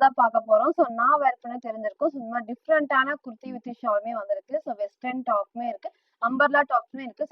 தான் பார்க்க போறோம். ஸோ நான் வேர் பண்ண தெரிஞ்சிருக்கும். ஸோ இந்த மாதிரி டிஃப்ரெண்டான குர்த்தி வித் ஷாலுமே வந்திருக்கு. ஸோ வெஸ்டர்ன் டாப்மே இருக்கு, அம்பர்லா டாப்ஸுமே இருக்கு.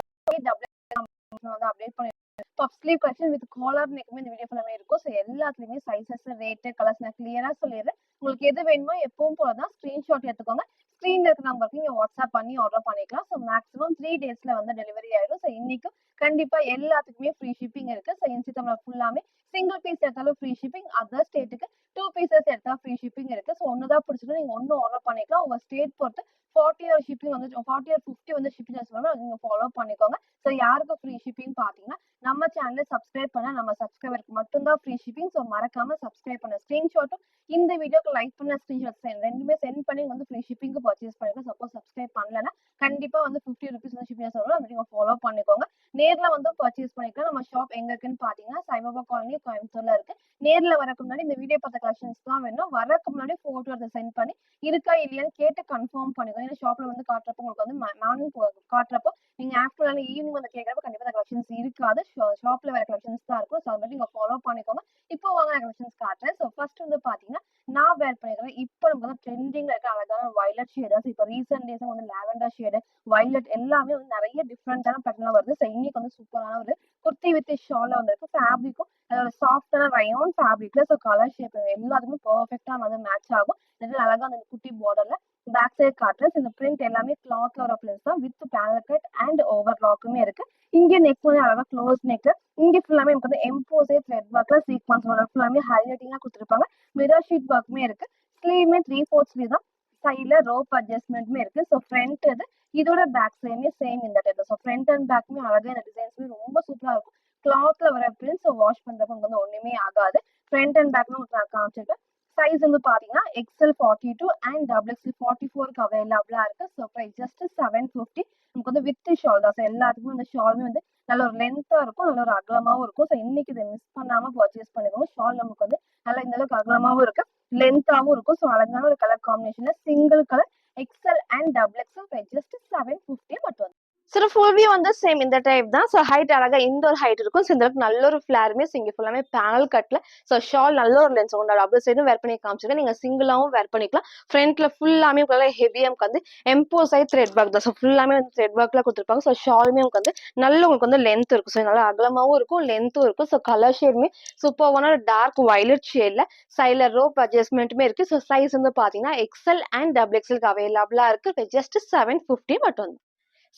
வந்து அப்டேட் பண்ணி puff sleeve collection with collar நெக்குமே இந்த வீடியோ ஃபுல்லாமே இருக்கும். ஸோ எல்லாத்துலயுமே சைஸஸ், ரேட்டு, கலர்ஸ் நான் கிளியரா சொல்லிடுறேன். உங்களுக்கு எது வேணுமோ எப்பவும் போல தான் ஸ்கிரீன்ஷாட் எடுத்துக்கோங்க. ஸ்க்ரீன்ல இருக்க நம்பருக்கு நீங்க வாட்ஸ்அப் பண்ணி ஆர்டர் பண்ணிக்கலாம். ஸோ மேக்ஸிமம் 3 டேஸ்ல வந்து டெலிவரி ஆயிடும். ஸோ இன்னைக்கு கண்டிப்பா எல்லாத்துக்குமே ஃப்ரீ ஷிப்பிங் இருக்கு. ஸோ இன்ஸ்டாகிராம்ல ஃபுல்லாமே சிங்கிள் பீஸ் எடுத்தாலும் ஃப்ரீ ஷிப்பிங், அதர் ஸ்டேட்டுக்கு 2 பீசஸ் எடுத்தா ஃப்ரீ ஷிப்பிங் இருக்கு. ஸோ ஒன்று தான் பிடிச்சிருக்கு, நீங்க ஒன்று ஆர்டர் பண்ணிக்கலாம். உங்க ஸ்டேட் பொறுத்து 40 ஆர் ஷிப்பிங் வந்து 40 ஆர் 50 வந்து ஷிப்பிங் சார்ஜ் வரும். அது நீங்க ஃபாலோ பண்ணிக்கோங்க. ஸோ யாருக்கு ஃப்ரீ ஷிப்பிங் பார்த்தீங்கன்னா நம்ம சேனலை சப்ஸ்கிரைப் பண்ண நம்ம சப்ஸ்கிரைபருக்கு மட்டும்தான் ஃப்ரீ ஷிப்பிங். ஸோ மறக்காம சப்ஸ்கிரைப் பண்ண ஸ்க்ரீன்ஷாட்டும் இந்த வீடியோக்கு லைக் பண்ண ஸ்க்ரீன்ஷாட் ரெண்டுமே சென்ட் பண்ணி வந்து ஃப்ரீ ஷிப்பிங்க்கு பர்ச்சேஸ் பண்ணிக்கலாம். சப்போஸ் சப்ஸ்கிரைப் பண்ணலன்னா கண்டிப்பா வந்து 50 ருபீஸ் வந்து ஷிப்பிங் வரும். அதை நீங்க ஃபாலோ பண்ணிக்கோங்க. நேர்ல வந்து பர்ச்சேஸ் பண்ணிக்கலாம். நம்ம ஷாப் எங்க இருக்குன்னு பாத்தீங்கன்னா சாய்பாபா காலனி கோயம்புத்தூர்ல இருக்கு. நேர்ல வரக்கு முன்னாடி இந்த வீடியோ பார்த்த கலெக்ஷன்ஸ் தான் வேணும். வரக்கு முன்னாடி போட்டோ அதை சென்ட் பண்ணி இருக்கா இல்லையான்னு கேட்டு கன்ஃபார்ம் பண்ணிக்கோங்க. ஏன்னா ஷாப்ல வந்து காட்டுறப்போ உங்களுக்கு வந்து மார்னிங் காட்டுறப்போ நீங்க ஆஃப்டர்நூன் ஈவினிங் வந்து கேட்கறப்ப கண்டிப்பா அந்த கலெக்ஷன்ஸ் இருக்காது. ஷாப்ல வேற கலெக்ஷன்ஸ் தான் இருக்கும். ஸோ அது மாதிரி நீங்க ஃபாலோ பண்ணிக்கோங்க. இப்போ வாங்க நான் கலெக்ஷன்ஸ் காட்டுறேன். ஸோ ஃபர்ஸ்ட் வந்து பாத்தீங்கன்னா நான் வேர் பண்ணிக்கிறேன். இப்போ நமக்கு வந்து ட்ரெண்டிங்ல இருக்க அழகான வயலட் ஷேடு. இப்போ ரீசெண்ட் டேஸ் வந்து லாவெண்டர் ஷேடு, வயலட் எல்லாமே வந்து நிறைய டிஃப்ரெண்டான பேட்டர்ன்ல வருது. ஸோ இன்னைக்கு வந்து சூப்பரான ஒரு குர்த்தி வித் ஷால்ல வந்திருக்கு. ஃபேப்ரிக்கும் அதோட சாஃப்டான ரயான் ஃபேப்ரிக்ல. ஸோ கலர் ஷேப் எல்லாத்துக்குமே பெர்ஃபெக்டா வந்து மேட்ச் ஆகும். இது அழகா அந்த குட்டி பார்டர்ல பேக் சைட் காட்டுறேன். இந்த பிரிண்ட் எல்லாமே கிளாத்ல வர பிரிண்ட்ஸ் தான் வித் பேனல் கட் அண்ட் ஓவர்லாக்குமே இருக்கு. இங்க நெக் வந்து அழகா க்ளோஸ் நெக். இங்க ஃபுல்லாமே நமக்கு வந்து எம்போஸே த்ரெட் ஒர்க்ல சீக்வன்ஸ் வர ஃபுல்லாமே ஹைலைட்டிங்கா கொடுத்துருப்பாங்க. மிரர் ஷீட் ஒர்க்குமே இருக்கு. ஸ்லீவ்மே 3/4 ஸ்லீவ் தான். சைட்ல ரோப் அட்ஜஸ்ட்மெண்ட்மே இருக்கு. ஸோ ஃப்ரண்ட் இது இதோட பேக் சைடுமே சேம் இந்த டைப். ஸோ ஃப்ரண்ட் அண்ட் பேக்குமே அழகா இந்த டிசைன்ஸ்மே ரொம்ப சூப்பரா இருக்கும். கிளாத்ல வர பிரிண்ட்ஸ் வாஷ் பண்றப்ப வந்து ஒண்ணுமே ஆகாது. ஃப்ரண்ட் அண்ட் பேக்ல உங்களுக்கு நான் காமிச்சிருக்கேன். சைஸ் வந்து பாத்தீங்கன்னா XL 42 அண்ட் XXL 44க்கு அவைலபிளா இருக்கு. So price just 750. நமக்கு வந்து வித் ஷால் தான். ஸோ எல்லாத்துக்குமே இந்த ஷாலுமே வந்து நல்ல ஒரு லென்த்தா இருக்கும், நல்ல ஒரு அகலமாவும் இருக்கும். ஸோ இன்னைக்கு இதை மிஸ் பண்ணாம பர்ச்சேஸ் பண்ணிக்கோங்க. ஷால் நமக்கு வந்து நல்லா இந்த அளவுக்கு அகலமாவும் இருக்கு, லென்த்தாவும் இருக்கும். ஸோ அழகான ஒரு கலர் காம்பினேஷன்ல single colour XL and XXL price just 750 மட்டும். சரி, ஃபுல் வியூ வந்து சேம் இந்த டைப் தான். ஸோ ஹைட் அழகா இந்த ஒரு ஹைட் இருக்கும். ஸோ இந்த நல்ல ஒரு ஃபிளாருமே இங்கே ஃபுல்லாமே பேனல் கட்ல. ஸோ ஷால் நல்ல ஒரு லென்ஸ் உண்டு. டபுள் சைடும் வேர் பண்ணி காமிச்சிருக்கேன். நீங்க சிங்கிளாவும் வேர் பண்ணிக்கலாம். ஃப்ரண்ட்ல ஃபுல்லாமே உங்களுக்கு ஹெவியா வந்து எம்போஸ் ஆகி த்ரெட் ஒர்க் தான். ஸோ ஃபுல்லாமே வந்து த்ரெட் ஒர்க்ல கொடுத்துருப்பாங்க. ஸோ ஷாலுமே உங்களுக்கு வந்து நல்ல உங்களுக்கு வந்து லென்த் இருக்கும். ஸோ நல்லா அகலமாவும் இருக்கும், லென்த்தும் இருக்கும். ஸோ கலர் ஷேடுமே சூப்பரான டார்க் வயலட் ஷேட்ல சைட்ல ரோப் அட்ஜஸ்ட்மெண்ட்டுமே இருக்கு. ஸோ சைஸ் வந்து பாத்தீங்கன்னா XL அண்ட் XXL அவைலபிளா இருக்கு. ஜஸ்ட் 750 மட்டும்.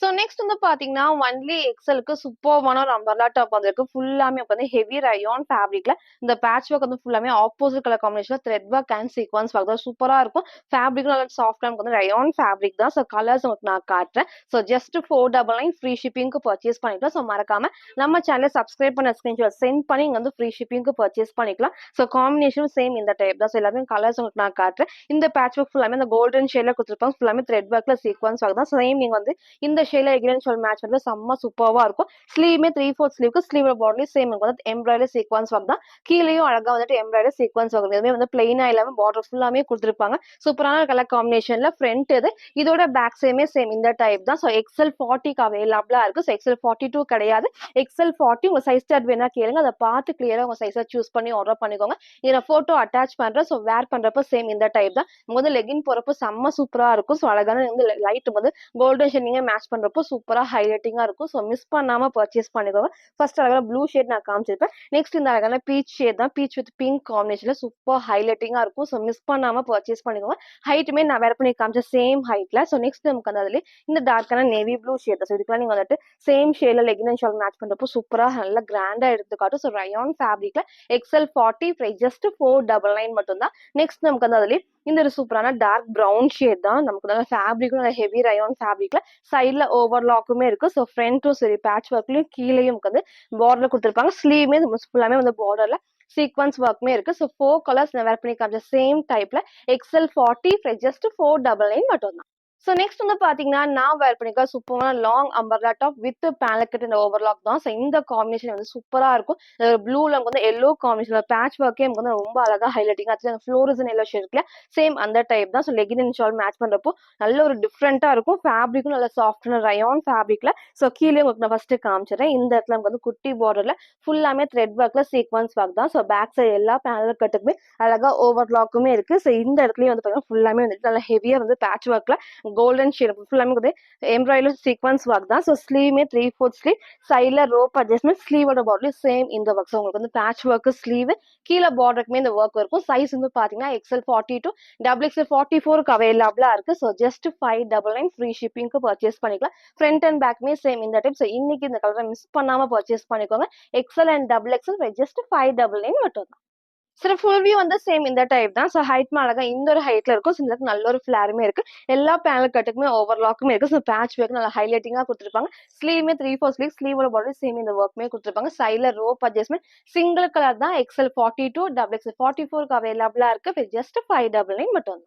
ஸோ நெக்ஸ்ட் வந்து பாத்தீங்கன்னா ஒன்லி எக்ஸலுக்கு சூப்பர்வான ஒரு அம்பர்லா டாப் வந்திருக்கு. ஃபுல்லாமே வந்து ஹெவி ரயான் ஃபேப்ரிக்ல இந்த பேட்ச் ஒர்க் வந்து ஃபுல்லாமே ஆப்போசிட் கலர் காம்பினேஷன்ல thread work and sequence work தான். சூப்பரா இருக்கும். ஃபேப்ரிக்கும் நல்லா சாஃப்டா வந்து ரயான் ஃபேப்ரிக் தான். ஸோ கலர்ஸ் உங்களுக்கு நான் காட்டுறேன். ஸோ ஜஸ்ட் 499 ஃப்ரீ ஷிப்பிங்க்கு பர்ச்சேஸ் பண்ணிக்கலாம். ஸோ மறக்காம நம்ம சேனலை சப்ஸ்கிரைப் பண்ண ஸ்கிரீன்ஷாட் சென்ட் பண்ணி இங்க வந்து ஃப்ரீ ஷிப்பிங்க்கு பர்ச்சேஸ் பண்ணிக்கலாம். ஸோ காம்பினேஷன் சேம் இந்த டைப் தான். ஸோ எல்லாமே கலர்ஸ் உங்களுக்கு நான் காட்டுறேன். இந்த பேட்ச் ஒர்க் ஃபுல்லாமே இந்த கோல்டன் ஷேட்ல கொடுத்துருப்பாங்க. ஃபுல்லாமே த்ரெட் ஒர்க்ல சீக்வன்ஸ் ஒர்க் தான். சேம் நீங்க வந்து இந்த ஷேட்ல எகிரன் ஷால் மேட்ச் பண்ணி செம்ம சூப்பரா இருக்கும். ஸ்லீவ்மே 3/4 ஸ்லீவ்க்கு ஸ்லீவ் பார்டர்லயும் சேம் வந்து எம்ப்ராய்டரி சீக்வன்ஸ் ஒர்க் தான். கீழேயும் அழகா வந்துட்டு எம்ப்ராய்டரி சீக்வன்ஸ் ஒர்க். எதுவுமே வந்து பிளைனா இல்லாம பார்டர் ஃபுல்லாமே கொடுத்துருப்பாங்க. சூப்பரான கலர் காம்பினேஷன்ல ஃப்ரண்ட் இது. இதோட பேக் சைடுமே சேம் இந்த டைப் தான். ஸோ XL 40க்கு அவைலபிளா இருக்கு. ஸோ XL 42 கிடையாது, XL 40. உங்க சைஸ் சார்ட் வேணா கேளுங்க, அதை பார்த்து கிளியரா உங்க சைஸை சூஸ் பண்ணி ஆர்டர் பண்ணிக்கோங்க. இதை போட்டோ அட்டாச் பண்றேன். ஸோ வேர் பண்றப்ப சேம் இந்த டைப் தான். வந்து லெகின் போறப்போ செம்ம சூப்பரா இருக்கும். ஸோ அழகான வந்து லைட் வந்து கோல்டன் ஷேடிங்க மேட்ச் பண்றப்போ சூப்பரா ஹைலைட்டிங்கா இருக்கும். ஸோ மிஸ் பண்ணாம பர்ச்சேஸ் பண்ணிக்கோங்க. ஃபர்ஸ்ட் அழகான ப்ளூ ஷேட் நான் காமிச்சிருப்பேன். நெக்ஸ்ட் இந்த அழகான பீச் ஷேட் தான். பீச் வித் பிங்க் காம்பினேஷன்ல சூப்பர் ஹைலைட்டிங்கா இருக்கும். ஸோ மிஸ் பண்ணாம பர்ச்சேஸ் பண்ணிக்கோங்க. ஹைட்டுமே நான் வேர் பண்ணி காமிச்ச சேம் ஹைட்ல. ஸோ நெக்ஸ்ட் நமக்கு வந்து அதுல இந்த டார்க்கான நேவி ப்ளூ ஷேட் தான். ஸோ இதுக்கெல்லாம் நீங்க வந்துட்டு சேம் ஷேட்ல லெகின் அண்ட் ஷால் மேட்ச் பண்றப்போ சூப்பரா நல்லா கிராண்டா எடுத்துக்காட்டும். ஸோ ரயான் ஃபேப்ரிக்ல XL 40 பிரைஸ் ஜஸ்ட் 499 மட்டும் தான். நெக்ஸ்ட் நமக்கு வந்து அதுல இந்த ஒரு சூப்பரான டார்க் ப்ரௌன் ஷேட் தான். நமக்கு நல்ல ஃபேப்ரிக்கும் நல்ல ஹெவி ரயான் ஃபேப்ரிக்ல சைட்ல ஓவர்லாக்குமே இருக்கு. ஸோ ஃப்ரண்ட்டும் சரி பேட்ச் ஒர்க்லயும் கீழேயும் வந்து பார்டர் கொடுத்துருப்பாங்க. ஸ்லீவ்மே ஃபுல்லாமே வந்து பார்டர்ல சீக்வன்ஸ் ஒர்க்குமே இருக்கு. ஸோ 4 கலர்ஸ் நான் வேர் பண்ணி காமிச்ச சேம் டைப்ல XL 40 ஜஸ்ட் 499 மட்டும் தான். ஸோ நெக்ஸ்ட் வந்து பார்த்தீங்கன்னா, நான் வேர் பண்ணியிருக்க சூப்பரான long umbrella top with panel cut and overlock தான். ஸோ இந்த காம்பினேஷன் வந்து சூப்பரா இருக்கும். ப்ளூல நமக்கு வந்து எல்லோ காம்பினேஷன் பேட்ச் ஒர்க்கே நமக்கு வந்து ரொம்ப அழகா ஹைலைட்டிங்கா ஆச்சு. அந்த ஃப்ளோரசன் எல்லோ ஷேட் இருக்குல்ல, சேம் அந்த டைப் தான். So legging and shawl match பண்றப்போ நல்ல ஒரு டிஃப்ரெண்ட்டா இருக்கும். ஃபேப்ரிக்கும் நல்ல சாஃப்டான ரயான் ஃபேப்ரிக்ல. ஸோ கீழே உங்களுக்கு நான் ஃபர்ஸ்ட் காமிச்சிடுறேன். இந்த இடத்துல நமக்கு வந்து குட்டி பார்டர்ல ஃபுல்லாமே த்ரெட் ஒர்க்ல சீக்வன்ஸ் ஒர்க் தான். ஸோ பேக் சைடு எல்லா பேனல் கட்டுக்குமே அழகா ஓவர்லாக்குமே இருக்கு. ஸோ இந்த இடத்துலயும் வந்து பார்த்தீங்கன்னா ஃபுல்லாமே வந்துட்டு நல்லா ஹெவியா வந்து பேட்ச் ஒர்க்ல கோல்டன் ஷேட் ஃபுல்லாமே வந்து எம்ப்ராய்டரி சீக்வன்ஸ் ஒர்க் தான். ஸோ ஸ்லீவ்மே 3/4 ஸ்லீவ், சைடில் ரோப் அட்ஜஸ்ட்மெண்ட், ஸ்லீவோட பார்டர் சேம் இந்த ஒர்க். ஸோ உங்களுக்கு வந்து பேட்ச் ஒர்க் ஸ்லீவ், கீழே பார்டருக்குமே இந்த ஒர்க் இருக்கும். சைஸ் வந்து பார்த்தீங்கன்னா XL42 XXL44 அவைலபிளா இருக்கு. ஸோ ஜஸ்ட் 599 ஃப்ரீ ஷிப்பிங்க்கு பர்ச்சேஸ் பண்ணிக்கலாம். ஃப்ரண்ட் அண்ட் பேக்மே சேம் இந்த டைப். ஸோ இன்னைக்கு இந்த கலரை மிஸ் பண்ணாம பர்ச்சேஸ் பண்ணிக்கோங்க. XL அண்ட் XXL ஜஸ்ட் 599 மட்டும் தான். சில ஃபுல் வியூ வந்து சேம் இந்த டைப் தான். ஸோ ஹைட் அழகா இந்த ஒரு ஹைட்ல இருக்கும். சிலருக்கு நல்ல ஒரு ஃபிளாருமே இருக்கு. எல்லா பேனல் கட்டுக்குமே ஓவர்லாக்குமே இருக்கு. ஸோ பேட்ச் ஒர்க் நல்லா ஹைலைட்டிங்கா கொடுத்துருப்பாங்க. ஸ்லீவ்மே 3/4 ஸ்லீவ், ஸ்லீவோட பார்டர் சேம் இந்த ஒர்க்மே கொடுத்துருப்பாங்க. சைட்ல ரோப் அட்ஜஸ்ட்மெண்ட் சிங்கிள் கலர் தான். XL42 XXL44 அவைலபிளா இருக்கு. ஜஸ்ட் 599 மட்டும்.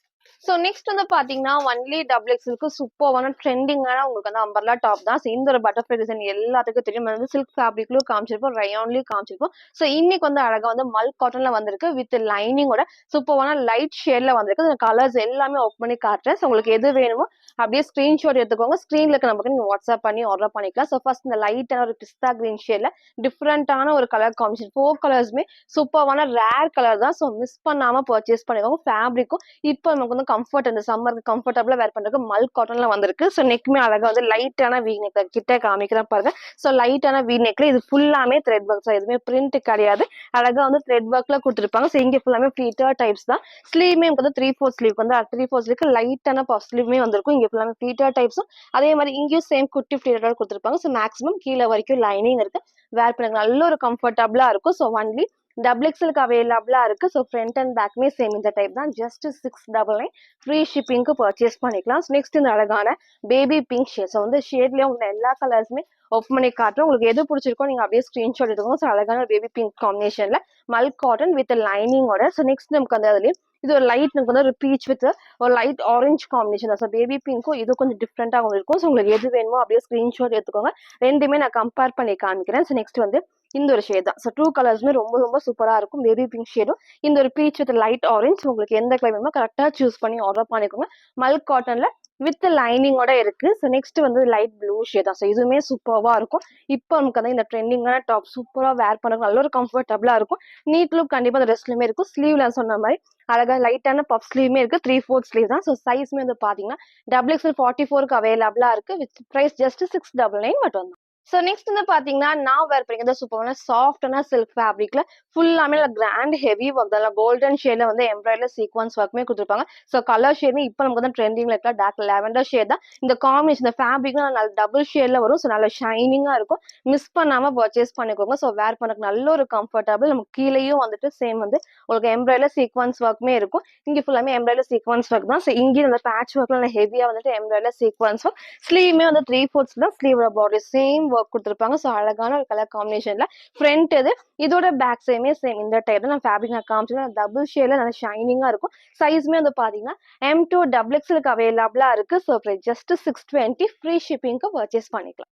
ஸோ நெக்ஸ்ட் வந்து பாத்தீங்கன்னா ஒன்லி XXLக்கு சூப்பரான ட்ரெண்டிங்கான உங்களுக்கு வந்து அம்பர்லா டாப் தான். ஸோ இந்த ஒரு பட்டர்ஃப்ளை டிசைன் எல்லாத்துக்கும் தெரியும். வந்து சில்க் ஃபேப்ரிக்லயும் காமிச்சிருப்போம், ரயான்லயும் காமிச்சிருப்போம். ஸோ இன்னைக்கு வந்து அழகா வந்து மல் காட்டன்ல வந்திருக்கு வித் லைனிங்கோட சூப்பரான லைட் ஷேட்ல வந்திருக்கு. இந்த கலர்ஸ் எல்லாமே ஓப்பன் பண்ணி காட்டுறேன். ஸோ உங்களுக்கு எது வேணுமோ அப்படியே ஸ்கிரீன்ஷாட் எடுத்துக்கோங்க. ஸ்கிரீன்ல இருக்க நமக்கு நீங்க வாட்ஸ்அப் பண்ணி ஆர்டர் பண்ணிக்கலாம். ஸோ ஃபர்ஸ்ட் இந்த லைட்டான ஒரு பிஸ்தா கிரீன் ஷேட்ல டிஃப்ரெண்டான ஒரு கலர் காம்பினேஷன். 4 கலர்ஸுமே சூப்பரான ரேர் கலர் தான். ஸோ மிஸ் பண்ணாம பர்ச்சேஸ் பண்ணிக்கோங்க. ஃபேப்ரிக்கும் இப்போ நமக்கு வந்து கம்ஃபர்ட் இந்த சம்மருக்கு கம்ஃபர்டபுளா வேர் பண்றதுக்கு மல் காட்டன்ல வந்திருக்கு. ஸோ நெக்மே அழகா வந்து லைட்டான வீ நெக் கிட்ட காமிக்கிறேன் பாருங்க. ஸோ லைட்டான வீ நெக்ல இது ஃபுல்லாமே த்ரெட் ஒர்க். ஸோ எதுவுமே பிரிண்ட் கிடையாது. அழகா வந்து த்ரெட் ஒர்க்ல கொடுத்துருப்பாங்க. ஸோ இங்க ஃபுல்லாமே ஃபிளீட்டர் டைப்ஸ் தான். ஸ்லீவ்மே வந்து 3/4 ஸ்லீவ் வந்து 3/4 ஸ்லீவ்க்கு லைட்டான பஃப் ஸ்லீவ்மே வந்திருக்கும். இங்க ஃபுல்லாமே ஃபிளீட்டர் டைப்ஸும் அதே மாதிரி இங்கேயும் சேம் குட்டி ஃபிளீட்டர் கொடுத்துருப்பாங்க. ஸோ மேக்ஸிமம் கீழே வரைக்கும் லைனிங் இருக்கு. வேர் பண்ண நல்ல ஒரு கம்ஃபர்டபுளா இருக்கும். ஸோ ஒன்லி XXLக்கு அவைலபிளா இருக்கு. ஸோ ஃப்ரண்ட் அண்ட் பேக்மே சேம் இந்த டைப் தான். ஜஸ்ட் 699 ஃப்ரீ ஷிப்பிங்க்கு பர்ச்சேஸ் பண்ணிக்கலாம். நெக்ஸ்ட் இந்த அழகான பேபி பிங்க் ஷேட். ஸோ வந்து ஷேட்லயே உங்களுக்கு எல்லா கலர்ஸுமே ஓப்பன் பண்ணி காட்டுறோம். உங்களுக்கு எது பிடிச்சிருக்கோ நீங்க அப்படியே ஸ்கிரீன்ஷாட் எடுத்துக்கோங்க. ஸோ அழகான பேபி பிங்க் காம்பினேஷன்ல மல் காட்டன் வித் லைனிங்கோட. ஸோ நெக்ஸ்ட் நமக்கு வந்து அதுலயும் இது ஒரு லைட் நமக்கு வந்து ஒரு பீச் வித் ஒரு லைட் ஆரஞ்சு காம்பினேஷன் தான். ஸோ பேபி பிங்க்கும் இது கொஞ்சம் டிஃப்ரெண்டா இருக்கும். ஸோ உங்களுக்கு எது வேணுமோ அப்படியே ஸ்கிரீன்ஷாட் எடுத்துக்கோங்க. ரெண்டுமே நான் கம்பேர் பண்ணி காமிக்கிறேன். ஸோ நெக்ஸ்ட் வந்து இந்த ஒரு ஷேட் தான். ஸோ 2 கலர்ஸுமே ரொம்ப ரொம்ப சூப்பரா இருக்கும். பேபி பிங்க் ஷேடும் இந்த ஒரு பீச் வித் லைட் ஆரஞ்ச். உங்களுக்கு எந்த கலர் வேணுமோ கரெக்டா சூஸ் பண்ணி ஆர்டர் பண்ணிக்கோங்க. மல் காட்டன்ல வித் லைனிங்கோட இருக்கு. ஸோ நெக்ஸ்ட் வந்து லைட் ப்ளூ ஷேட் தான். ஸோ இதுவுமே சூப்பரா இருக்கும். இப்போ நமக்கு வந்து இந்த ட்ரெண்டிங்கான டாப் சூப்பரா வேர் பண்ண நல்ல ஒரு கம்ஃபர்டபுளா இருக்கும். நீட் லுக் கண்டிப்பா அந்த ட்ரெஸ்லயுமே இருக்கும். ஸ்லீவ்ல சொன்ன மாதிரி அழகா லைட்டான பஃப் ஸ்லீவ்மே இருக்கு. 3/4 ஸ்லீவ் தான். ஸோ சைஸ்மே வந்து பாத்தீங்கன்னா XXL44க்கு அவைலபிளா இருக்கு. வித் பிரைஸ் ஜஸ்ட் 699 மட்டும். ஸோ நெக்ஸ்ட் வந்து பாத்தீங்கன்னா நான் வேர் பண்ணிக்கிறது சூப்பரான சாஃப்டான சில்க் ஃபேப்ரிக்ல ஃபுல்லாமே கிராண்ட் ஹெவி ஒர்க் தான். கோல்டன் ஷேட்ல வந்து எம்ப்ராய்டரி சீக்வன்ஸ் ஒர்க்குமே கொடுத்துருப்பாங்க. ஸோ கலர் ஷேட்மே இப்போ நமக்கு வந்து ட்ரெண்டிங்ல இருக்க டார்க் லாவெண்டர் ஷேட் தான். இந்த காம்பினேஷன் இந்த ஃபேப்ரிக்லாம் நல்ல டபுள் ஷேட்ல வரும். ஸோ நல்ல ஷைனிங்கா இருக்கும். மிஸ் பண்ணாம பர்ச்சேஸ் பண்ணிக்கோங்க. ஸோ வேர் பண்ணக்கு நல்ல ஒரு கம்ஃபர்டபுள். நமக்கு கீழேயும் வந்துட்டு சேம் வந்து உங்களுக்கு எம்ப்ராய்டரி சீக்வன்ஸ் ஒர்க்குமே இருக்கும். இங்க ஃபுல்லாமே எம்ப்ராய்டரி சீக்வன்ஸ் ஒர்க் தான். ஸோ இங்கே அந்த பேட்ச் ஒர்க்ல ஹெவியா வந்துட்டு எம்ப்ராய்டரி சீக்வன்ஸ் ஒர்க். ஸ்லீவ்மே வந்து 3/4 தான். ஸ்லீவ் பாடி சேம் ஒர்க் கொடுத்துருப்பாங்க. ஸோ அழகான ஒரு கலர் காம்பினேஷன்ல ஃப்ரண்ட் இது இதோட பேக் சைடுமே சேம் இந்த டைப் தான். நான் ஃபேப்ரிக் நான் காமிச்சேன் டபுள் ஷேட்ல நல்லா ஷைனிங்கா இருக்கும். சைஸ்மே வந்து பாத்தீங்கன்னா M2 XXLக்கு அவைலபிளா இருக்கு. ஸோ ஜஸ்ட் 620 ஃப்ரீ ஷிப்பிங்க்கு பர்ச்சேஸ் பண்ணிக்கலாம்.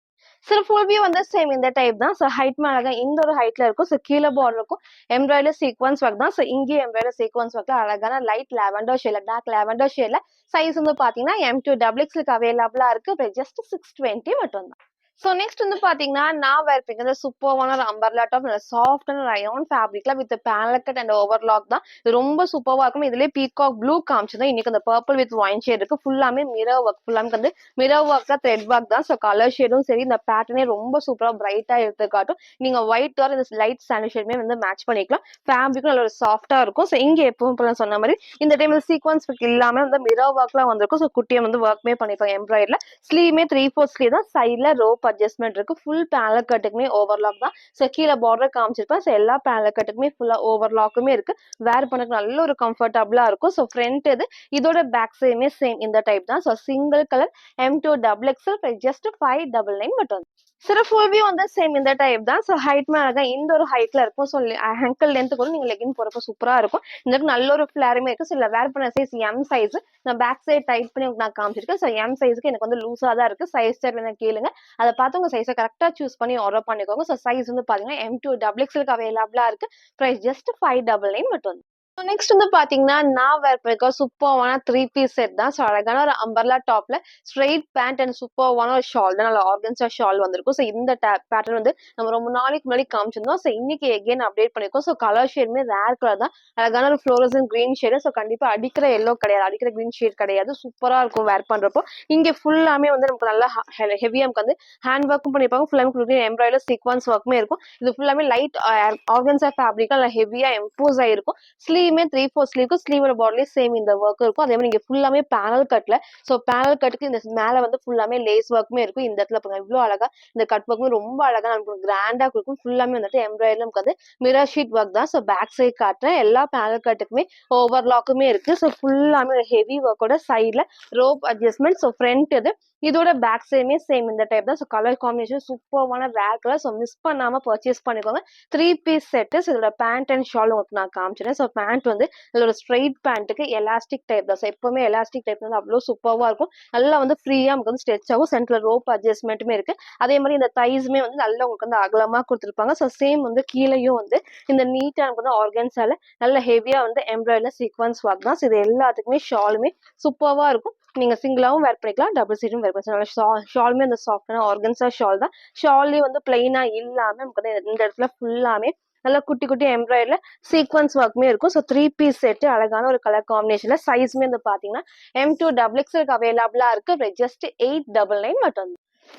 சில ஃபுல் வியூ வந்து சேம் இந்த டைப் தான். ஸோ ஹைட் அழகா இந்த ஒரு ஹைட்ல இருக்கும். ஸோ கீழே பார்டர் இருக்கும். எம்ப்ராய்டரி சீக்வன்ஸ் ஒர்க் தான். ஸோ இங்கேயும் எம்ப்ராய்டரி சீக்வன்ஸ் ஒர்க்ல அழகான லைட் லாவெண்டர் ஷேட்ல டார்க் லாவெண்டர் ஷேட்ல சைஸ் வந்து பாத்தீங்கன்னா M2 XXLக்கு அவைலபிளா இருக்கு. ஜஸ்ட் 620 மட்டும் தான். ஸோ நெக்ஸ்ட் வந்து பாத்தீங்கன்னா நான் வேர் பண்ணிக்கிறது சூப்பரான ஒரு அம்பர்லா டாப் சாஃப்டான ரயான் ஃபேப்ரிக்ல with panel cut and overlock தான். இது ரொம்ப சூப்பரா இருக்கும். இதுலயே பீகாக் ப்ளூ காமிச்சது. இன்னைக்கு அந்த பர்பிள் வித் ஒயின் ஷேட் இருக்கு. ஃபுல்லாமே மிரர் ஒர்க். ஃபுல்லாமே வந்து மிரர் ஒர்க்ல த்ரெட் ஒர்க் தான். ஸோ கலர் ஷேடும் சரி இந்த பேட்டர்னே ரொம்ப சூப்பரா பிரைட்டா எடுத்து காட்டும். நீங்க ஒயிட் ஆர் இந்த லைட் சாண்டல் ஷேடுமே வந்து மேட்ச் பண்ணிக்கலாம். ஃபேப்ரிக்கும் நல்ல ஒரு சாஃப்டா இருக்கும். ஸோ இங்க எப்பவும் போல சொன்ன மாதிரி இந்த டைம் சீக்வன்ஸ் இல்லாம வந்து மிரர் ஒர்க்லாம் வந்திருக்கும். ஸோ குட்டியை வந்து ஒர்க்மே பண்ணிருப்பாங்க எம்ப்ராய்டர்ல. ஸ்லீவ்மே 3/4 ஸ்லீவ் தான். சைட்ல ரோப் அட்ஜஸ்ட்மெண்ட் இருக்கு. ஃபுல் பேனல் கட்டுக்குமே ஓவர்லாக் தான். ஸோ கீழே பார்டர் காமிச்சிருப்பேன். ஸோ எல்லா பேனல் கட்டுக்குமே ஃபுல்லா ஓவர்லாக்குமே இருக்கு. வேர் பண்ணக்கு நல்ல ஒரு கம்ஃபர்டபுளா இருக்கும். ஸோ ஃப்ரண்ட் இது இதோட பேக் சைடுமே சேம் இந்த டைப் தான். So single colour M2 XXL just 599 மட்டும். சில ஃபுல் வியூ வந்து சேம் இந்த டைப் தான். ஸோ ஹைட்மே அழகா இந்த ஒரு ஹைட்ல இருக்கும். ஸோ ஆங்கிள் லென்த் கூட நீங்க லெகின் போறப்ப சூப்பரா இருக்கும். இந்த நல்ல ஒரு ஃபிளாருமே இருக்கு. ஸோ இல்ல வேர் பண்ண சைஸ் எம் சைஸ். நான் பேக் சைடு டைட் பண்ணி உங்களுக்கு நான் காமிச்சிருக்கேன். ஸோ எம் சைஸ்க்கு எனக்கு வந்து லூஸா தான் இருக்கு. சைஸ் தெரியல கேளுங்க. அதை பார்த்து உங்க சைஸை கரெக்டா சூஸ் பண்ணி ஆர்டர் பண்ணிக்கோங்க. ஸோ சைஸ் வந்து பாத்தீங்கன்னா M2 டபுள் எக்ஸ்எல்க்கு அவைலபிளா இருக்கு. பிரைஸ் ஜஸ்ட் 599 மட்டும். நெக்ஸ்ட் வந்து பாத்தீங்கன்னா நான் வேர் பண்ணிருக்க சூப்பர்வான 3 பீஸ் செட் தான். ஸோ அழகான ஒரு அம்பர்லா டாப்ல ஸ்ட்ரெயிட் பேண்ட் அண்ட் சூப்பர்வான ஒரு ஷால் தான். நல்ல ஆர்கன்ஸா ஷால் வந்திருக்கும். ஸோ இந்த பேட்டர்ன் வந்து நம்ம ரொம்ப நாளைக்கு முன்னாடி காமிச்சிருந்தோம். ஸோ இன்னைக்கு எகைன் அப்டேட் பண்ணிருக்கோம். ஸோ கலர் ஷேடுமே ரேர் கலர் தான். அழகான ஒரு ஃப்ளோரசன் கிரீன் ஷேடு. ஸோ கண்டிப்பா அடிக்கிற எல்லோ கிடையாது, அடிக்கிற கிரீன் ஷேட் கிடையாது. சூப்பரா இருக்கும் வேர் பண்றப்போ. இங்க ஃபுல்லாமே வந்து நமக்கு நல்லா ஹெவியா நமக்கு வந்து ஹேண்ட் ஒர்க்கும் பண்ணிருப்பாங்க. ஃபுல்லாமே எம்ப்ராய்டரி சீக்வன்ஸ் ஒர்க்குமே இருக்கும். இது ஃபுல்லாமே லைட் ஆர்கன்ஸா ஃபேப்ரிக்கா நல்லா ஹெவியா எம்போஸ் ஆயிருக்கும். ஸ்லீவ்மே 3/4 ஸ்லீவ்க்கு ஸ்லீவோட பாடிலே சேம் இந்த ஒர்க் இருக்கும். அதே மாதிரி நீங்க ஃபுல்லாமே பேனல் கட்ல. ஸோ பேனல் கட்டுக்கு இந்த மேல வந்து ஃபுல்லாமே லேஸ் ஒர்க்குமே இருக்கும். இந்த இடத்துல பாருங்க இவ்வளவு அழகா இந்த கட் ஒர்க்குமே ரொம்ப அழகா நமக்கு கிராண்டா கொடுக்கும். ஃபுல்லாமே வந்துட்டு எம்ப்ராய்டரி நமக்கு வந்து மிரர் ஷீட் ஒர்க் தான். ஸோ பேக் சைட் காட்டுறேன். எல்லா பேனல் கட்டுக்குமே ஓவர்லாக்குமே இருக்கு. ஸோ ஃபுல்லாமே ஹெவி ஒர்க்கோட சைட்ல ரோப் அட்ஜஸ்ட்மெண்ட். ஸோ ஃப்ரண்ட் இது இதோட பேக் சைடுமே சேம் இந்த டைப் தான். ஸோ கலர் காம்பினேஷன் சூப்பர்வான ரேர் கலர். ஸோ மிஸ் பண்ணாம பர்ச்சேஸ் பண்ணிக்கோங்க. 3 பீஸ் செட்டு. இதோட பேண்ட் அண்ட் ஷால் உங்களுக்கு நான் காமிச்சிடுறேன். ஸோ பேண்ட் வந்து இதோட ஸ்ட்ரெயிட் பேண்ட்டுக்கு எலாஸ்டிக் டைப் தான். ஸோ எப்பவுமே எலாஸ்டிக் டைப் வந்து அவ்வளோ சூப்பராக இருக்கும். நல்லா வந்து ஃப்ரீயா நமக்கு வந்து ஸ்ட்ரெச் ஆகும். சென்டர்ல ரோப் அட்ஜஸ்ட்மெண்ட்டுமே இருக்கு. அதே மாதிரி இந்த தைஸுமே வந்து நல்லா உங்களுக்கு வந்து அகலமா கொடுத்துருப்பாங்க. ஸோ சேம் வந்து கீழேயும் வந்து இந்த நீட்டா நமக்கு வந்து ஆர்கன்ஸால நல்ல ஹெவியா வந்து எம்ப்ராய்டரி சீக்வன்ஸ் ஒர்க் தான். ஸோ இது எல்லாத்துக்குமே ஷாலுமே சூப்பராக இருக்கும். நீங்க சிங்கிளாவும் வேர் பண்ணிக்கலாம், டபுள் சைடும் வேர் பண்ணிக்கலாம். ஷாலுமே அந்த சாஃப்டான ஆர்கன்ஸா ஷால் தான். ஷால்லேயே வந்து பிளைனா இல்லாம நமக்கு வந்து இந்த இடத்துல ஃபுல்லாமே நல்லா குட்டி குட்டி எம்ப்ராய்டரியில சீக்வன்ஸ் ஒர்க்குமே இருக்கும். ஸோ 3 பீஸ் செட்டு அழகான ஒரு கலர் காம்பினேஷன்ல சைஸ்மே வந்து பாத்தீங்கன்னா M2 டபுள் எக்ஸ்எல்க்கு அவைலபிளா இருக்கு. ஜஸ்ட் 899 மட்டும்.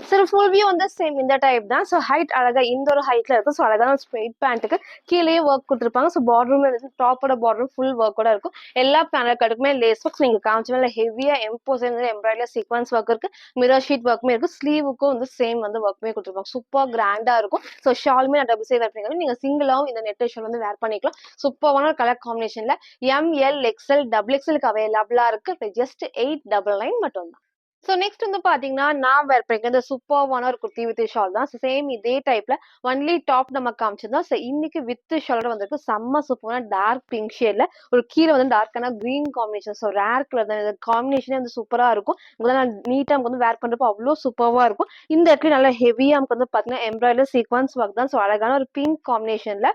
சார் ஃபுல் வியூ வந்து சேம் இந்த டைப் தான். ஸோ ஹைட் அழகா இந்த ஒரு ஹைட்ல இருக்கும். ஸோ அழகான ஸ்ட்ரெயிட் பேண்ட்டுக்கு கீழேயே ஒர்க் கொடுத்துருப்பாங்க. ஸோ பார்டரும் டாப்போட பார்டரும் ஃபுல் ஒர்க்கோட இருக்கும். எல்லா பேனல் கட்டுக்குமே லேஸ் ஒர்க்ஸ் நீங்க காமிச்ச ஹெவியா எம்போஸ் எம்ப்ராய்டரி சீக்வன்ஸ் ஒர்க் இருக்கு. மிரர் ஷீட் ஒர்க்குமே இருக்கு. ஸ்லீவுக்கும் வந்து சேம் வந்து ஒர்க்குமே கொடுத்துருப்பாங்க. சூப்பர் கிராண்டா இருக்கும். ஸோ ஷாலுமே நான் டபுள் சைட் வேர் பண்ணிக்கலாம். நீங்க சிங்கிளாவும் இந்த நெட் ஷால் வந்து வேர் பண்ணிக்கலாம். சூப்பரான கலர் காம்பினேஷன்ல ML XL டபுள் எக்ஸ்எல்க்கு அவைலபிளா இருக்கு. ஜஸ்ட் 899 மட்டும் தான். ஸோ நெக்ஸ்ட் வந்து பாத்தீங்கன்னா நான் வேர் பண்ணிருக்கேன் இந்த சூப்பர்வான ஒரு குர்த்தி வித் ஷால் தான். சேம் இதே டைப்ல ஒன்லி டாப் நம்ம காமிச்சிருந்தோம். ஸோ இன்னைக்கு வித் ஷாலோட வந்திருக்கு. செம்ம சூப்பரான டார்க் பிங்க் ஷேட்ல ஒரு கீழே வந்து டார்க்கான green combination. So rare colour தான். இந்த காம்பினேஷனே வந்து சூப்பரா இருக்கும். உங்களுக்கு நீட்டா நமக்கு வந்து வேர் பண்றப்போ அவ்வளோ சூப்பரா இருக்கும். இந்த இடத்துல நல்லா ஹெவியா நமக்கு வந்து பாத்தீங்கன்னா எம்ப்ராய்டரி சீக்வன்ஸ் ஒர்க் தான். ஸோ அழகான ஒரு பிங்க் காம்பினேஷன்ல.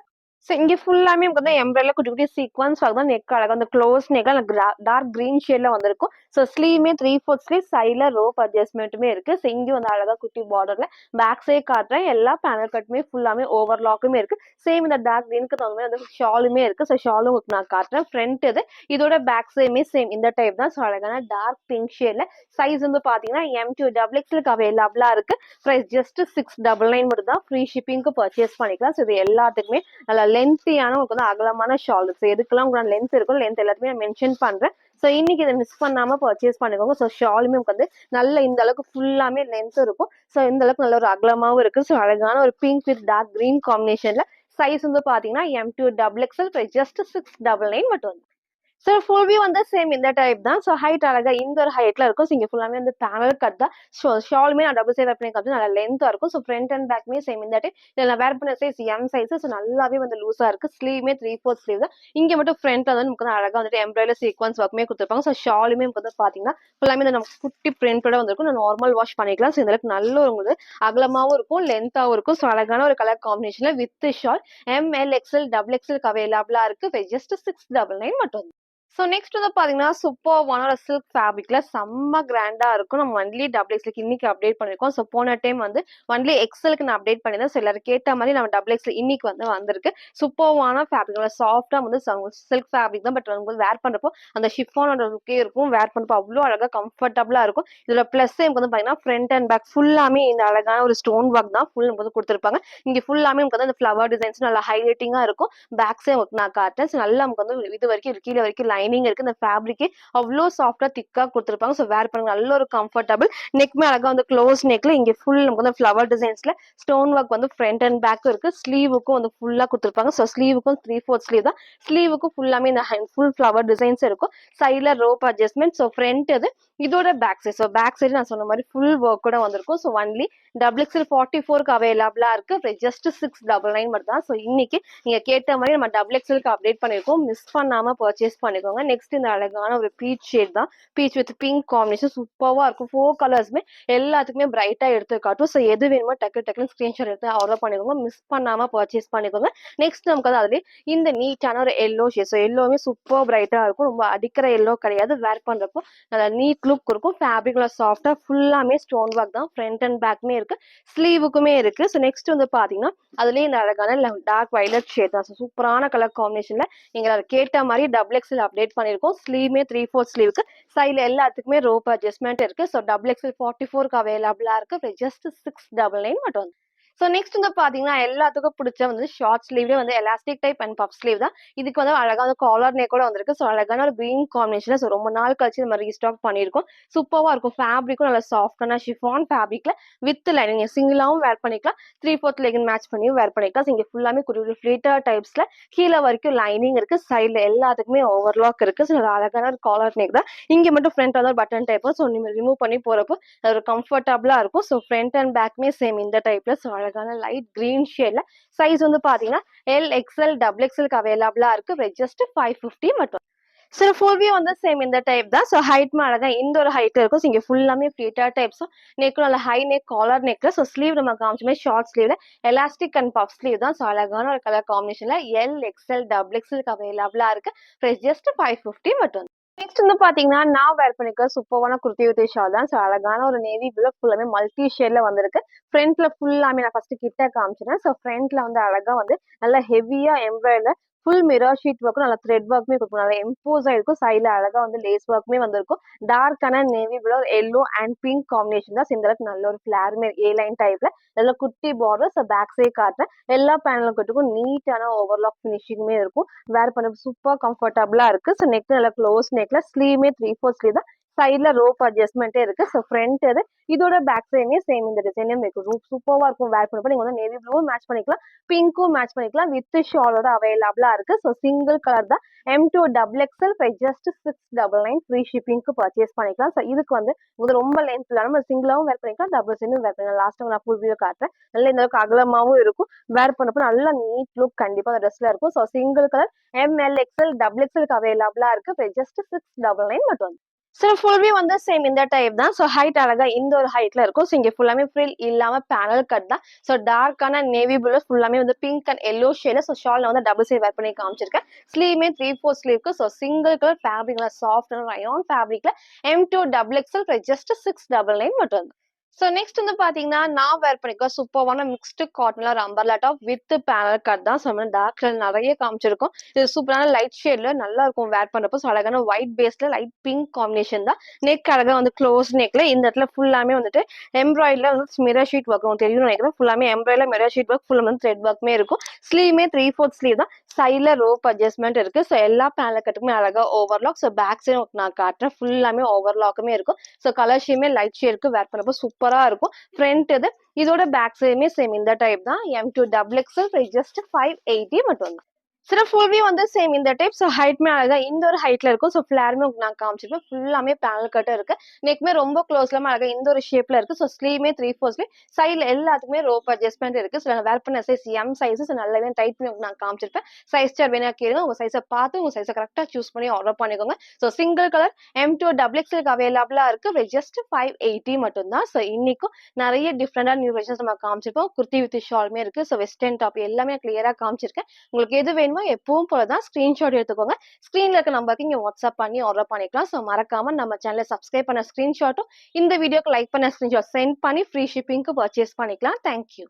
ஸோ இங்க ஃபுல்லாமே நமக்கு வந்து எம்ப்ராய்டரில குட்டி குட்டி சீக்வன்ஸ் ஒர்க் தான். நெக் அழகா அந்த க்ளோஸ் நெக்ல டார்க் கிரீன் ஷேட்ல வந்திருக்கும். ஸோ ஸ்லீவ்மே 3/4 ஸ்லீவ் சைட்ல ரோப் அட்ஜஸ்ட்மெண்ட்டுமே இருக்கு. ஸோ இங்கே வந்து அழகா குட்டி பார்டர்ல பேக் சைட் காட்டுறேன். எல்லா பேனல் கட்டுமே ஃபுல்லாமே ஓவர்லாக்குமே இருக்கு. சேம் இந்த டார்க் கிரீனுக்கு தகுந்த மாதிரி வந்து ஷாலுமே இருக்கு. ஸோ ஷாலும் உங்களுக்கு நான் காட்டுறேன். ஃப்ரண்ட் இது இதோட பேக் சைடுமே சேம் இந்த டைப் தான். ஸோ அழகான டார்க் பிங்க் ஷேட்ல சைஸ் வந்து பாத்தீங்கன்னா M2 டபுள் எக்ஸ்எல்க்கு அவைலபிளா இருக்கு. ப்ரைஸ் ஜஸ்ட் 699 மட்டும் தான். ஃப்ரீ ஷிப்பிங்க்கு பர்ச்சேஸ் பண்ணிக்கலாம். ஸோ இது எல்லாத்துக்குமே நல்லா லென்த்தியான உங்களுக்கு வந்து அகலமான ஷால். ஸோ எதுக்கெல்லாம் உங்களுக்கு லென்த் இருக்கும் லென்த் எல்லாத்தையுமே நான் மென்ஷன் பண்றேன். ஸோ இன்னைக்கு இதை மிஸ் பண்ணாம பர்ச்சேஸ் பண்ணிக்கோங்க. ஸோ ஷாலுமே உங்களுக்கு வந்து நல்ல இந்த அளவுக்கு ஃபுல்லாமே லென்த் இருக்கும். ஸோ இந்த அளவுக்கு நல்ல ஒரு அகலமாவும் இருக்கு. ஸோ அழகான ஒரு பிங்க் வித் டார்க் கிரீன் காம்பினேஷன்ல சைஸ் வந்து பாத்தீங்கன்னா M2 டபுள் எக்ஸ்எல் ஜஸ்ட் 699 மட்டும். சார் ஃபுல் வியூ வந்து சேம் இந்த டைப் தான். ஸோ ஹைட் அழகா இந்த ஒரு ஹைட்ல இருக்கும். ஸோ இங்க ஃபுல்லாமே வந்து பேனல் கட் தான். ஸோ ஷாலுமே நான் டபுள் சைட் வேர் பண்ணி காமிச்சு நல்லா லென்த்தா இருக்கும். ஸோ ஃப்ரண்ட் அண்ட் பேக்மே சேம் இந்த டைப். இதில் நான் வேர் பண்ண சைஸ் எம் சைஸ். ஸோ நல்லாவே வந்து லூஸா இருக்கு. ஸ்லீவ்மே 3/4 ஸ்லீவ் தான். இங்க மட்டும் ஃப்ரண்ட்ல வந்து நமக்கு வந்து அழகா வந்துட்டு எம்ப்ராய்டரி சீக்வன்ஸ் ஒர்க்குமே கொடுத்துருப்பாங்க. ஸோ ஷாலுமே வந்து பாத்தீங்கன்னா ஃபுல்லாமே இந்த நம்ம குட்டி பிரிண்டோட வந்திருக்கும். நான் நார்மல் வாஷ் பண்ணிக்கலாம். ஸோ இந்த அளவுக்கு நல்ல ஒரு உங்களுக்கு அகலமாவும் இருக்கும் லென்த்தாவும் இருக்கும். ஸோ அழகான ஒரு கலர் காம்பினேஷன்ல with shawl ML XL double எக்ஸ்எல்க்கு அவைலபிளா இருக்கு. ஜஸ்ட் 699 மட்டும். ஸோ நெக்ஸ்ட் வந்து பாத்தீங்கன்னா சூப்பர்வான ஒரு சில்க் ஃபேப்ரிக்ல செம்ம கிராண்டா இருக்கும். நம்ம ஒன்லி டபுள் எக்ஸ்எல்க்கு இன்னைக்கு அப்டேட் பண்ணிருக்கோம். ஸோ போன டைம் வந்து ஒன்லி எக்ஸ்எல்க்கு நான் அப்டேட் பண்ணியிருந்தேன். ஸோ எல்லாரும் கேட்ட மாதிரி நம்ம டபுள் எக்ஸ்எல் இன்னைக்கு வந்து வந்திருக்கு. சூப்பர்வான ஃபேப்ரிக் சாஃப்டா வந்து சில்க் ஃபேப்ரிக் தான். பட் வந்து வேர் பண்றப்போ அந்த ஷிஃபானோட லுக்கே இருக்கும். வேர் பண்றப்போ அவ்வளோ அழகா கம்ஃபர்டபுளா இருக்கும். இதுல பிளஸ் எனக்கு வந்து பாத்தீங்கன்னா ஃப்ரண்ட் அண்ட் பேக் ஃபுல்லாமே இந்த அழகான ஒரு ஸ்டோன் ஒர்க் தான் ஃபுல் வந்து கொடுத்துருப்பாங்க. இங்க ஃபுல்லாமே நமக்கு வந்து ஃபிளவர் டிசைன்ஸ் நல்லா ஹைலைட்டிங்கா இருக்கும். பேக் சைட் நான் காட்டுறேன். ஸோ நல்லா நமக்கு வந்து இது வரைக்கும் கீழே வரைக்கும் லைனிங் இருக்கு. இந்த ஃபேப்ரிக்கே அவ்ளோ சாஃப்ட்டா திக்கா குடுத்துருப்பாங்க. ஸோ வேர் பண்ணுங்க நல்ல ஒரு கம்ஃபர்டபிள். நெக்குமே அழகா வந்து க்ளோஸ் நெக்ல இங்க ஃபுல் நமக்கு வந்து ஃப்ளவர் டிசைன்ஸ்ல ஸ்டோன் ஒர்க் வந்து ஃப்ரண்ட் அண்ட் பேக்கும் இருக்கு. ஸ்லீவுக்கும் வந்து ஃபுல்லா குடுத்துருப்பாங்க. ஸோ ஸ்லீவுக்கும் 3/4 ஸ்லீவ் தான். ஸ்லீவுக்கும் ஃபுல்லாமே இந்த ஃபுல் ஃப்ளவர் டிசைன்ஸ் இருக்கும். சைட்ல ரோப் அட்ஜஸ்ட்மெண்ட். ஸோ ஃப்ரண்ட் இது. இதோட back side. So back side நான் சொன்ன மாதிரி ஃபுல் ஒர்க் கூட வந்திருக்கும். ஸோ ஒன்லி XXL 44க்கு அவைலபிளா இருக்கு. ஜஸ்ட் 699 மட்டும் தான். ஸோ இன்னைக்கு நீங்க கேட்ட மாதிரி நம்ம XXLக்கு அப்டேட் பண்ணிருக்கோம். மிஸ் பண்ணாம பர்ச்சேஸ் பண்ணிக்கோங்க. நெக்ஸ்ட் இந்த அழகான ஒரு பீச் ஷேட் தான். பீச் வித் பிங்க் காம்பினேஷன் சூப்பர்வா இருக்கும். 4 கலர்ஸ்மே எல்லாத்துக்குமே பிரைட்டா எடுத்து காட்டும். ஸோ எது வேணுமோ டக்குன்னு ஸ்கிரீன்ஷாட் எடுத்து ஆர்டர் பண்ணிக்கோங்க. மிஸ் பண்ணாம பர்ச்சேஸ் பண்ணிக்கோங்க. நெக்ஸ்ட் நமக்கு வந்து அதுலேயே இந்த நீட்டான ஒரு எல்லோ ஷேட். ஸோ எல்லோவுமே சூப்பர் பிரைட்டா இருக்கும். ரொம்ப அடிக்கிற எல்லோ கிடையாது. வேர் பண்றப்போ நல்லா நீட் லுக் இருக்கும். ஃபேப்ரிக்ல சாஃப்டா ஃபுல்லாமே ஸ்டோன் ஒர்க் தான். ஃப்ரண்ட் அண்ட் பேக்குமே இருக்கு. ஸ்லீவுக்குமே இருக்கு. ஸோ நெக்ஸ்ட் வந்து பாத்தீங்கன்னா அதுலயே இந்த அழகான டார்க் வைலட் ஷேட் தான். சூப்பரான கலர் காம்பினேஷன்ல நீங்க அதை கேட்ட மாதிரி XXL அப்டேட் பண்ணிருக்கோம். ஸ்லீவ்மே 3/4 ஸ்லீவுக்கு சைட்ல எல்லாத்துக்குமே ரோப் அட்ஜஸ்ட்மெண்ட் இருக்கு. ஸோ XXL 44க்கு அவைலபிளா இருக்கு. ஜஸ்ட் 699 மட்டும். ஸோ நெக்ஸ்ட் வந்து பாத்தீங்கன்னா எல்லாத்துக்கும் பிடிச்ச வந்து ஷார்ட் ஸ்லீவ்லேயே வந்து elastic type and puff sleeve தான். இதுக்கு வந்து அழகான காலர் நெக் கூட வந்திருக்கு. ஸோ அழகான ஒரு கிரீன் காம்பினேஷன்ல ஸோ ரொம்ப நாள் கழிச்சு நம்ம ரீஸ்டாக் பண்ணியிருக்கோம். சூப்பராக இருக்கும். ஃபேப்ரிக்கும் நல்லா சாஃப்டான ஷிஃபான் ஃபேப்ரிக்ல வித் லைனிங் சிங்கிளாவும் வேர் பண்ணிக்கலாம். 3/4 லெகின் மேட்ச் பண்ணியும் வேர் பண்ணிக்கலாம். இங்க ஃபுல்லாமே குட்டி ஃபிளேட்டர் டைப்ஸ்ல கீழே வரைக்கும் லைனிங் இருக்கு. சைட்ல எல்லாத்துக்குமே ஓவர்லாக் இருக்கு. ஸோ அழகான ஒரு காலர் நெக் தான். இங்க மட்டும் ஃப்ரண்ட் வந்து பட்டன் டைப். ஸோ நீங்க ரிமூவ் பண்ணி போறப்போ ஒரு கம்ஃபர்டபுளா இருக்கும். ஸோ ஃப்ரண்ட் அண்ட் பேக்மே சேம் இந்த டைப்ல. ஸோ அழகான லைட் கிரீன் ஷேட்ல சைஸ் வந்து பாத்தீங்கன்னா LXL XXLக்கு அவைலபிளா இருக்கு. ஜஸ்ட் 550 மட்டும். ஸோ ஃபுல் வியூ வந்து சேம் இந்த டைப் தான். ஸோ ஹைட்மே அழகா இந்த ஒரு ஹைட் இருக்கும். ஸோ இங்க ஃபுல்லாமே ஃபிளேட்டர் டைப்ஸும் நெக்கும் நல்ல ஹை நெக் காலர் நெக்ல. ஸோ ஸ்லீவ் நம்ம காமிச்சுமே ஷார்ட் ஸ்லீவ்ல எலாஸ்டிக் அண்ட் பஃப் ஸ்லீவ் தான். ஸோ அழகான ஒரு கலர் காம்பினேஷன்ல LXL XXLக்கு அவைலபிளா இருக்கு. ஜஸ்ட் 550 மட்டும். நெக்ஸ்ட் வந்து பாத்தீங்கன்னா நான் வேர் பண்ணிக்க சூப்பரான குர்த்தி வித் ஷால் தான். ஸோ அழகான ஒரு நேவி ப்ளூ ஃபுல்லாமே மல்டி ஷேட்ல வந்திருக்கு. ஃப்ரண்ட்ல ஃபுல்லாமே நான் ஃபர்ஸ்ட் கிட்ட காமிச்சிட்டேன். ஸோ ஃப்ரண்ட்ல வந்து அழகா வந்து நல்லா ஹெவியா எம்ப்ராய்டர் ஃபுல் மிரர் ஷீட் ஒர்க்கும் நல்லா த்ரெட் ஒர்க்குமே கொடுக்கும். நல்லா எம்போஸ் ஆயிருக்கும். சைட்ல அழகா வந்து லேஸ் ஒர்க்குமே வந்திருக்கும். டார்க்கான navy blue yellow and pink combination தான். இந்த அளவுக்கு நல்ல ஒரு ஃபிளாருமே ஏ லைன் டைப்ல நல்ல குட்டி பார்டர். ஸோ பேக் சைட் காட்டுறேன். எல்லா பேனலும் கட்டுக்கும் நீட்டான ஓவர்லாக் ஃபினிஷிங்குமே இருக்கும். வேர் பண்ண சூப்பர் கம்ஃபர்டபுளா இருக்கு. ஸோ நெக் நல்லா க்ளோஸ் நெக்ல ஸ்லீவ்மே 3/4 ஸ்லீவ் தான். சைட்ல ரோப் அட்ஜஸ்ட்மெண்ட்டே இருக்கு. ஸோ ஃப்ரண்ட் இது. இதோட பேக் சைடுமே சேம் இந்த டிசைனும் இருக்கு. சூப்பரா இருக்கும். வேர் பண்ணப்போ நீங்க வந்து நேவி ப்ளூவும் மேட்ச் பண்ணிக்கலாம். பிங்க்கும் மேட்ச் பண்ணிக்கலாம். வித் ஷாலோட அவைலபிளா இருக்கு. ஸோ சிங்கிள் கலர் தான். M2 XXL ஜஸ்ட் 699 ஃப்ரீ ஷிப்பிங்க்கு பர்ச்சேஸ் பண்ணிக்கலாம். ஸோ இதுக்கு வந்து ரொம்ப லென்த் இல்லாம நம்ம சிங்கிளாவும் வேர் பண்ணிக்கலாம். டபுள் சைடும் வேர் பண்ணிக்கலாம். லாஸ்ட் நான் ஃபுல் வியூ காட்டுறேன். நல்ல இந்த அளவுக்கு அகலமாவும் இருக்கும். வேர் பண்ணப்போ நல்ல நீட் லுக் கண்டிப்பா அந்த ட்ரெஸ்ல இருக்கும். ஸோ சிங்கிள் கலர் MLXL XXLக்கு அவைலபிளா இருக்கு. ஜஸ்ட் 699 மட்டும். ஸோ ஃபுல் வியூ வந்து சேம் இந்த டைப் தான். ஸோ ஹைட் அழகா இந்த ஒரு ஹைட்ல இருக்கும். ஸோ இங்க ஃபுல்லாமே ஃப்ரில் இல்லாம பேனல் கட் தான். ஸோ டார்க்கான நேவி ப்ளூ ஃபுல்லாமே வந்து பிங்க் அண்ட் எல்லோ ஷேட்ல. ஸோ ஷால்ல வந்து டபுள் சைட் வேர் பண்ணி காமிச்சிருக்கேன். ஸ்லீவ்மே 3/4 ஸ்லீவ்க்கு. ஸோ சிங்கிள் கலர் ஃபேப்ரிக்ல சாஃப்ட் ரயான் ஃபேப்ரிக்ல M2 XXL ஜஸ்ட் 699 மட்டும். ஸோ நெக்ஸ்ட் வந்து பாத்தீங்கன்னா நான் வேர் பண்ணிக்க சூப்பரான மிக்ஸ்டு காட்டன்ல ஒரு umbrella top with panel cut தான். ஸோ டார்க் கலர் நிறைய காமிச்சிருக்கும். இது சூப்பரான லைட் ஷேட்ல நல்லா இருக்கும் வேர் பண்றப்போ. ஸோ அழகான ஒயிட் பேஸ்ல லைட் பிங்க் காம்பினேஷன் தான். நெக் அழகா வந்து க்ளோஸ் நெக்ல இந்த இடத்துல ஃபுல்லாமே வந்துட்டு எம்ப்ராய்டர்ல வந்து மிரர் ஷீட் ஒர்க் தெரியும் நினைக்கிறேன். ஃபுல்லாமே எம்ப்ராய்டர்ல மிரர் ஷீட் ஒர்க் ஃபுல்லா வந்து த்ரெட் ஒர்க்குமே இருக்கும். ஸ்லீவ்மே 3/4 ஸ்லீவ் தான். சைட்ல ரோப் அட்ஜஸ்ட்மெண்ட் இருக்கு. ஸோ எல்லா பேனல் கட்டுக்குமே அழகா ஓவர்லாக். ஸோ பேக் சைடு நான் காட்டுறேன். ஃபுல்லாமே ஓவர்லாக்குமே இருக்கும். ஸோ கலர் ஷேமே லைட் ஷேடுக்கு வேர் பண்ணப்போ சூப்பரா இருக்கும். ஃப்ரண்ட் இது. இதோட பேக் சைடுமே சேம் இந்த டைப் தான். M2 XXL ஜஸ்ட் 580 மட்டும் தான். சில ஃபுல் வியூ வந்து சேம் இந்த டைப். ஸோ ஹைட்மே அழகா இந்த ஒரு ஹைட்ல இருக்கும். ஸோ ஃபிளாருமே நான் காமிச்சிருப்பேன். ஃபுல்லாமே பேனல் கட்டும் இருக்கு. நெக்மே ரொம்ப க்ளோஸ்லாம அழகா இந்த ஒரு ஷேப்ல இருக்கு. ஸோ ஸ்லீவ்மே 3/4 ஸ்லீவ். சைட்ல எல்லாத்துக்குமே ரோப் அட்ஜஸ்ட்மெண்ட் இருக்கு. ஸோ வேர் பண்ண சைஸ் M சைஸ். நல்லாவே டைட் பண்ணி நான் காமிச்சிருப்பேன். சைஸ் சார்ட் வேணா கேளுங்க. உங்க சைஸை பார்த்து உங்க சைஸை கரெக்டா சூஸ் பண்ணி ஆர்டர் பண்ணிக்கோங்க. ஸோ சிங்கிள் கலர் M2 XXLக்கு அவைலபிளா இருக்கு. ஜஸ்ட் 580 மட்டும் தான். ஸோ இன்னைக்கும் நிறைய டிஃப்ரெண்டான நியூ வெர்ஷன்ஸ் நம்ம காமிச்சிருக்கோம். குர்த்தி வித் ஷாலுமே இருக்கு. ஸோ வெஸ்டர்ன் டாப் எல்லாமே கிளியரா காமிச்சிருக்கேன். உங்களுக்கு எது வேணுமோ எப்பவும் போலதான் ஸ்கிரீன்ஷாட் எடுத்துக்கோங்க. ஸ்கிரீன்ல இருக்க நம்பருக்கு இங்க வாட்ஸ்அப் பண்ணி ஆர்டர் பண்ணிக்கலாம். ஸோ மறக்காம நம்ம சேனலை சப்ஸ்கிரைப் பண்ண ஸ்கிரீன்ஷாட்டும் இந்த வீடியோக்கு லைக் பண்ண ஸ்கிரீன்ஷாட் சென்ட் பண்ணி ஃப்ரீ ஷிப்பிங்க்கு பர்ச்சேஸ் பண்ணிக்கலாம். தேங்க்யூ.